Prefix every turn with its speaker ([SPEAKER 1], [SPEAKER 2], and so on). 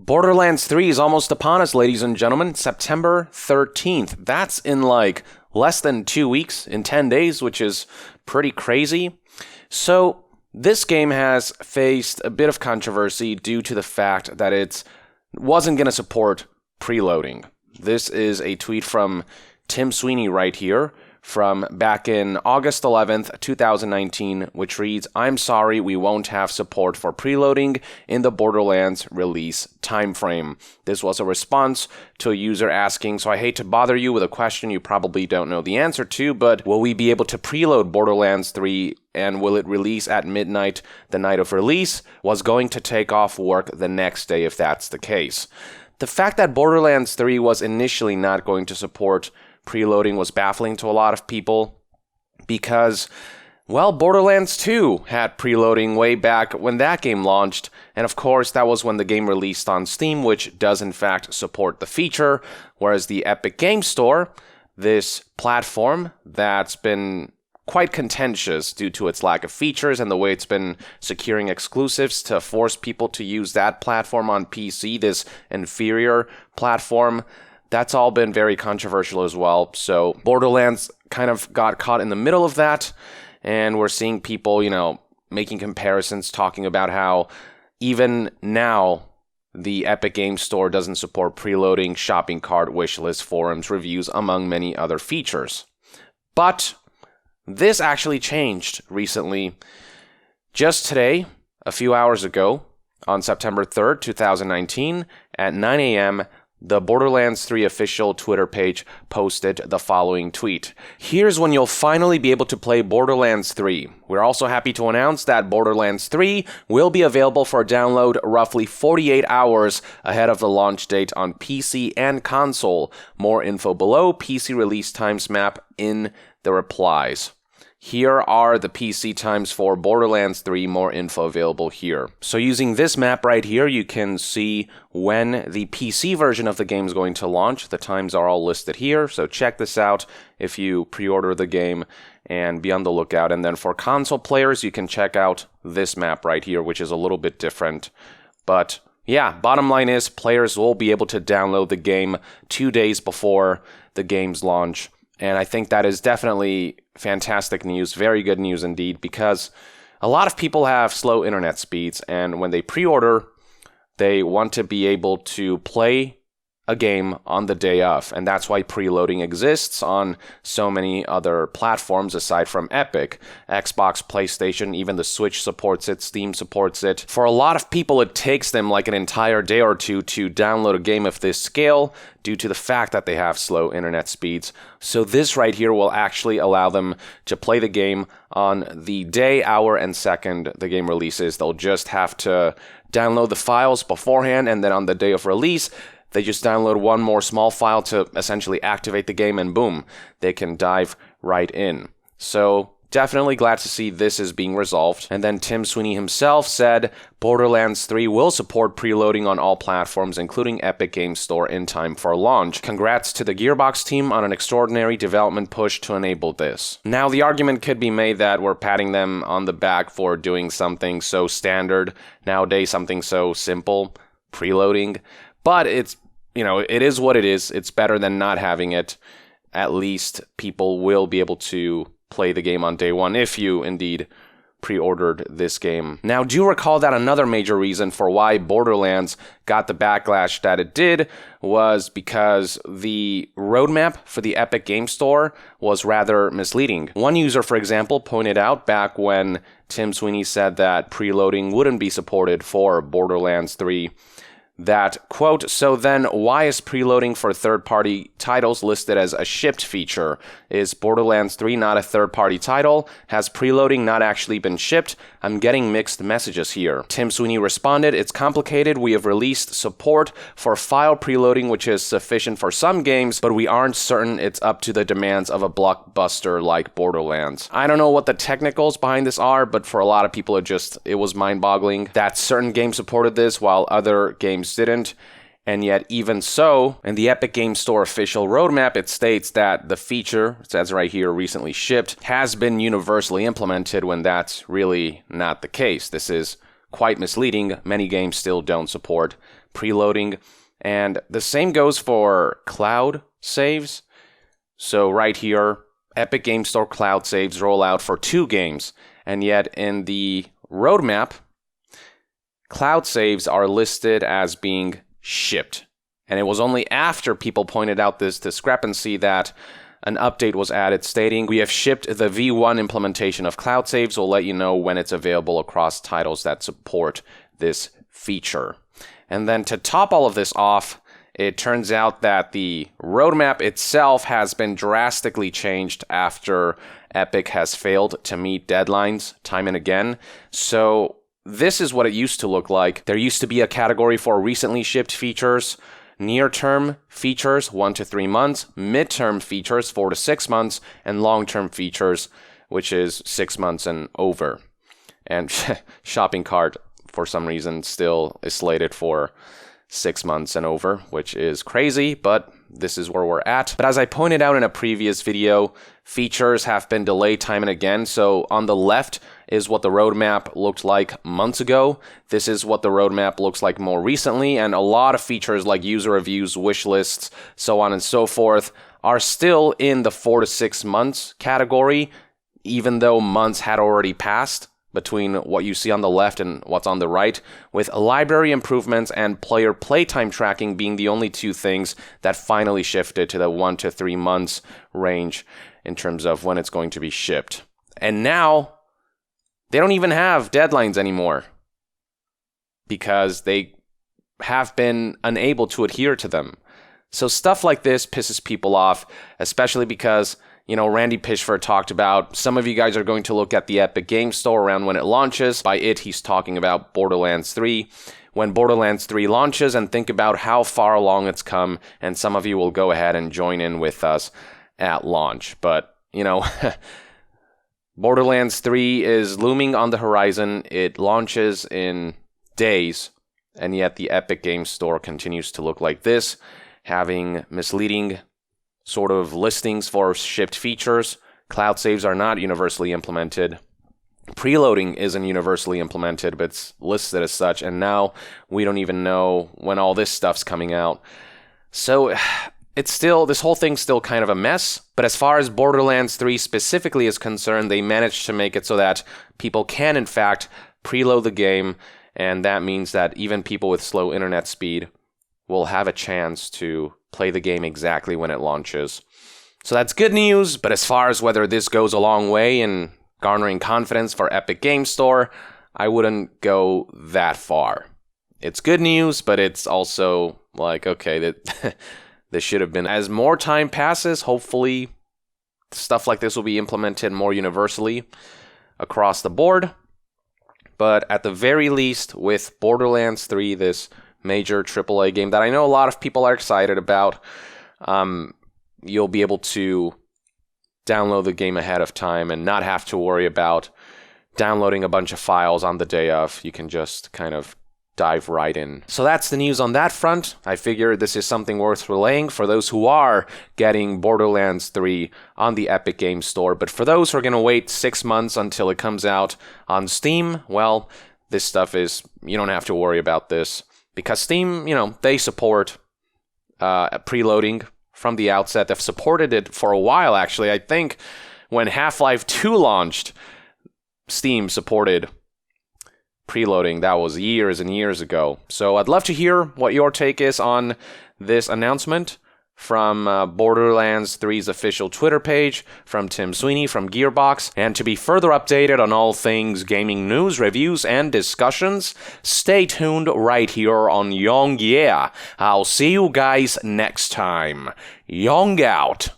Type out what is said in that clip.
[SPEAKER 1] Borderlands 3 is almost upon us, ladies and gentlemen. September 13th. That's in like less than 2 weeks, in 10 days, which is pretty crazy. So this game has faced a bit of controversy due to the fact that it wasn't going to support preloading. This is a tweet from Tim Sweeney right here from back in August 11th, 2019, which reads, "I'm sorry, we won't have support for preloading in the Borderlands release timeframe." This was a response to a user asking, "So I hate to bother you with a question you probably don't know the answer to, but will we be able to preload Borderlands 3 and will it release at midnight the night of release? Was going to take off work the next day if that's the case." The fact that Borderlands 3 was initially not going to support preloading was baffling to a lot of people because, well, Borderlands 2 had preloading way back when that game launched, and of course that was when the game released on Steam, which does in fact support the feature, whereas the Epic Game Store, this platform that's been quite contentious due to its lack of features and the way it's been securing exclusives to force people to use that platform on PC, this inferior platform, that's all been very controversial as well. So Borderlands kind of got caught in the middle of that, and we're seeing people, making comparisons, talking about how even now the Epic Game Store doesn't support preloading, shopping cart, wishlist, forums, reviews, among many other features. But this actually changed recently. Just today, a few hours ago, on September 3rd, 2019, at 9 a.m., the Borderlands 3 official Twitter page posted the following tweet. "Here's when you'll finally be able to play Borderlands 3. We're also happy to announce that Borderlands 3 will be available for download roughly 48 hours ahead of the launch date on PC and console. More info below, PC release times map in the replies." Here are the PC times for Borderlands 3, more info available here. So using this map right here, you can see when the PC version of the game is going to launch. The times are all listed here, so check this out if you pre-order the game and be on the lookout. And then for console players, you can check out this map right here, which is a little bit different. But yeah, bottom line is players will be able to download the game 2 days before the game's launch. And I think that is definitely fantastic news, very good news indeed, because a lot of people have slow internet speeds, and when they pre-order, they want to be able to play a game on the day of, and that's why preloading exists on so many other platforms aside from Epic. Xbox, PlayStation, even the Switch supports it, Steam supports it. For a lot of people, it takes them like an entire day or two to download a game of this scale due to the fact that they have slow internet speeds. So this right here will actually allow them to play the game on the day, hour, and second the game releases. They'll just have to download the files beforehand, and then on the day of release, they just download one more small file to essentially activate the game, and boom, they can dive right in. So definitely glad to see this is being resolved. And then Tim Sweeney himself said, Borderlands 3 will support preloading on all platforms, including Epic Game Store, in time for launch. Congrats to the Gearbox team on an extraordinary development push to enable this. Now, the argument could be made that we're patting them on the back for doing something so standard nowadays, something so simple, preloading. But it's, it is what it is. It's better than not having it. At least people will be able to play the game on day one if you indeed pre-ordered this game. Now, do recall that another major reason for why Borderlands got the backlash that it did was because the roadmap for the Epic Game Store was rather misleading. One user, for example, pointed out back when Tim Sweeney said that preloading wouldn't be supported for Borderlands 3 that, quote, "So then why is preloading for third-party titles listed as a shipped feature? Is Borderlands 3 not a third-party title? Has preloading not actually been shipped? I'm getting mixed messages here." Tim Sweeney responded, "It's complicated. We have released support for file preloading, which is sufficient for some games, but we aren't certain it's up to the demands of a blockbuster like Borderlands." I don't know what the technicals behind this are, but for a lot of people it was mind-boggling that certain games supported this while other games didn't. And yet, even so, in the Epic Game Store official roadmap, it states that the feature, it says right here, recently shipped, has been universally implemented, when that's really not the case. This is quite misleading. Many games still don't support preloading. And the same goes for cloud saves. So right here, Epic Games Store cloud saves roll out for 2 games. And yet in the roadmap, cloud saves are listed as being shipped. And it was only after people pointed out this discrepancy that an update was added stating, "We have shipped the V1 implementation of cloud saves. We'll let you know when it's available across titles that support this feature." And then to top all of this off, it turns out that the roadmap itself has been drastically changed after Epic has failed to meet deadlines time and again. So this is what it used to look like. There used to be a category for recently shipped features, near-term features 1 to 3 months, mid-term features 4 to 6 months, and long-term features, which is 6 months and over. And shopping cart, for some reason, still is slated for 6 months and over, which is crazy, but this is where we're at. But as I pointed out in a previous video, features have been delayed time and again. So on the left is what the roadmap looked like months ago. This is what the roadmap looks like more recently. And a lot of features like user reviews, wish lists, so on and so forth, are still in the 4 to 6 months category, even though months had already passed between what you see on the left and what's on the right, with library improvements and player playtime tracking being the only 2 things that finally shifted to the 1 to 3 months range in terms of when it's going to be shipped. And now, they don't even have deadlines anymore because they have been unable to adhere to them. So stuff like this pisses people off, especially because Randy Pitchford talked about, some of you guys are going to look at the Epic Games Store around when it launches. By it, he's talking about Borderlands 3. When Borderlands 3 launches, and think about how far along it's come, and some of you will go ahead and join in with us at launch. But, Borderlands 3 is looming on the horizon. It launches in days, and yet the Epic Games Store continues to look like this, having misleading sort of listings for shipped features. Cloud saves are not universally implemented. Preloading isn't universally implemented, but it's listed as such. And now we don't even know when all this stuff's coming out. So this whole thing's still kind of a mess. But as far as Borderlands 3 specifically is concerned, they managed to make it so that people can, in fact, preload the game. And that means that even people with slow internet speed will have a chance to play the game exactly when it launches. So that's good news, but as far as whether this goes a long way in garnering confidence for Epic Games Store, I wouldn't go that far. It's good news, but it's also like, okay, that this should have been. As more time passes, hopefully stuff like this will be implemented more universally across the board. But at the very least, with Borderlands 3, this major AAA game that I know a lot of people are excited about, you'll be able to download the game ahead of time and not have to worry about downloading a bunch of files on the day of. You can just kind of dive right in. So that's the news on that front. I figure this is something worth relaying for those who are getting Borderlands 3 on the Epic Games Store. But for those who are going to wait 6 months until it comes out on Steam, well, this stuff is, you don't have to worry about this. Because Steam, they support preloading from the outset. They've supported it for a while, actually. I think when Half-Life 2 launched, Steam supported preloading. That was years and years ago. So I'd love to hear what your take is on this announcement from Borderlands 3's official Twitter page, from Tim Sweeney from Gearbox. And to be further updated on all things gaming news, reviews, and discussions, stay tuned right here on Young Yeah. I'll see you guys next time. Young out.